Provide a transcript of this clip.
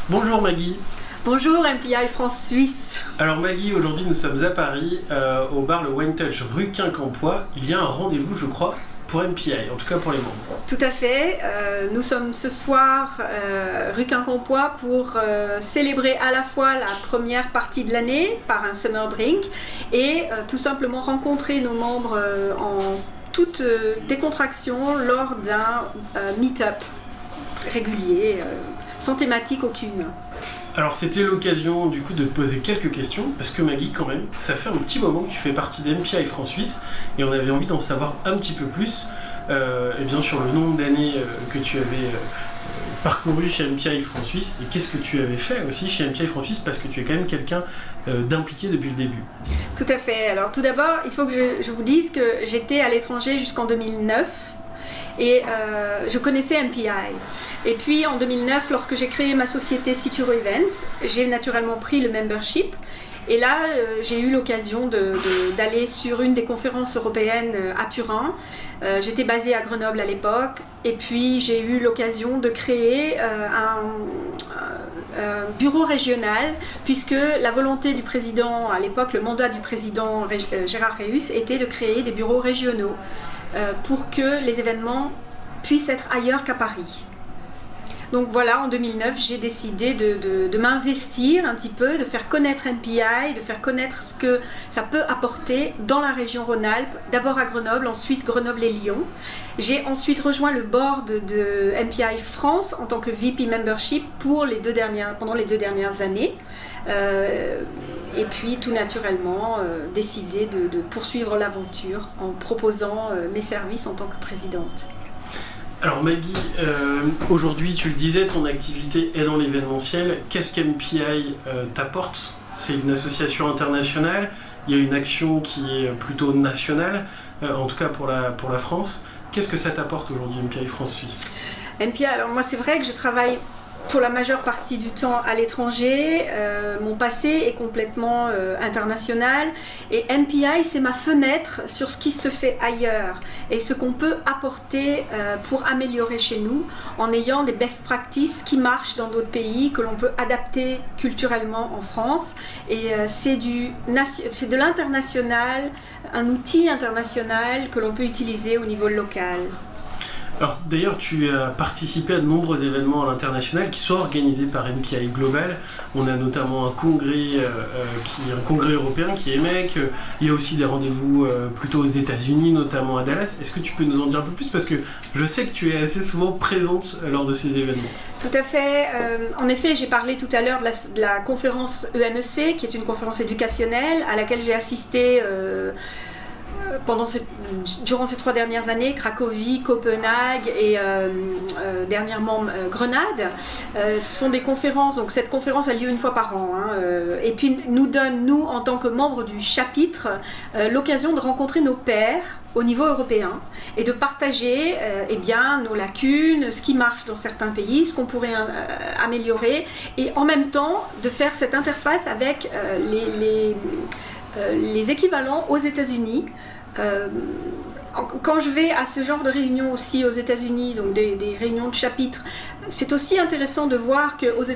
Bonjour Maggie. Bonjour MPI France-Suisse. Alors Maggie, aujourd'hui nous sommes à Paris, au bar le Wine Touch rue Quincampoix. Il y a un rendez-vous, je crois, pour MPI, en tout cas pour les membres. Tout à fait. Nous sommes ce soir rue Quincampoix pour célébrer à la fois la première partie de l'année par un summer drink et tout simplement rencontrer nos membres en toute décontraction lors d'un meet-up régulier, sans thématique aucune. Alors c'était l'occasion du coup de te poser quelques questions, parce que Maggie quand même, ça fait un petit moment que tu fais partie d'MPI France-Suisse, et on avait envie d'en savoir un petit peu plus, et bien sur le nombre d'années que tu avais parcouru chez MPI France-Suisse, et qu'est-ce que tu avais fait aussi chez MPI France-Suisse, parce que tu es quand même quelqu'un d'impliqué depuis le début. Tout à fait. Alors tout d'abord, il faut que je vous dise que j'étais à l'étranger jusqu'en 2009, et je connaissais MPI. Et puis en 2009, lorsque j'ai créé ma société Secure Events, j'ai naturellement pris le membership. Et là, j'ai eu l'occasion d'aller sur une des conférences européennes à Turin. J'étais basée à Grenoble à l'époque. Et puis j'ai eu l'occasion de créer un bureau régional, puisque la volonté du président, à l'époque, le mandat du président Gérard Réus était de créer des bureaux régionaux pour que les événements puissent être ailleurs qu'à Paris. Donc voilà, en 2009, j'ai décidé de m'investir un petit peu, de faire connaître MPI, de faire connaître ce que ça peut apporter dans la région Rhône-Alpes, d'abord à Grenoble, ensuite Grenoble et Lyon. J'ai ensuite rejoint le board de MPI France en tant que VP Membership pendant les deux dernières années. Et puis tout naturellement décidé de poursuivre l'aventure en proposant mes services en tant que présidente. Alors Maggie, aujourd'hui tu le disais, ton activité est dans l'événementiel. Qu'est-ce qu'MPI t'apporte? C'est une association internationale, il y a une action qui est plutôt nationale, en tout cas pour la France. Qu'est-ce que ça t'apporte aujourd'hui MPI France-Suisse? MPI, alors moi c'est vrai que je travaille pour la majeure partie du temps à l'étranger, mon passé est complètement international et MPI c'est ma fenêtre sur ce qui se fait ailleurs et ce qu'on peut apporter pour améliorer chez nous en ayant des best practices qui marchent dans d'autres pays, que l'on peut adapter culturellement en France et c'est de l'international, un outil international que l'on peut utiliser au niveau local. Alors d'ailleurs tu as participé à de nombreux événements à l'international qui sont organisés par MPI Global. On a notamment un congrès européen qui est MEC. Il y a aussi des rendez-vous plutôt aux États-Unis, notamment à Dallas. Est-ce que tu peux nous en dire un peu plus, parce que je sais que tu es assez souvent présente lors de ces événements. Tout à fait. En effet, j'ai parlé tout à l'heure de la conférence EMEC, qui est une conférence éducationnelle à laquelle j'ai assisté durant ces 3 dernières années, Cracovie, Copenhague et dernièrement Grenade. Ce sont des conférences, donc cette conférence a lieu une fois par an, et puis nous donne, nous en tant que membres du chapitre, l'occasion de rencontrer nos pairs au niveau européen et de partager nos lacunes, ce qui marche dans certains pays, ce qu'on pourrait améliorer, et en même temps de faire cette interface avec les équivalents aux États-Unis. Quand je vais à ce genre de réunions aussi aux États-Unis, donc des réunions de chapitre, c'est aussi intéressant de voir qu'aux États-Unis,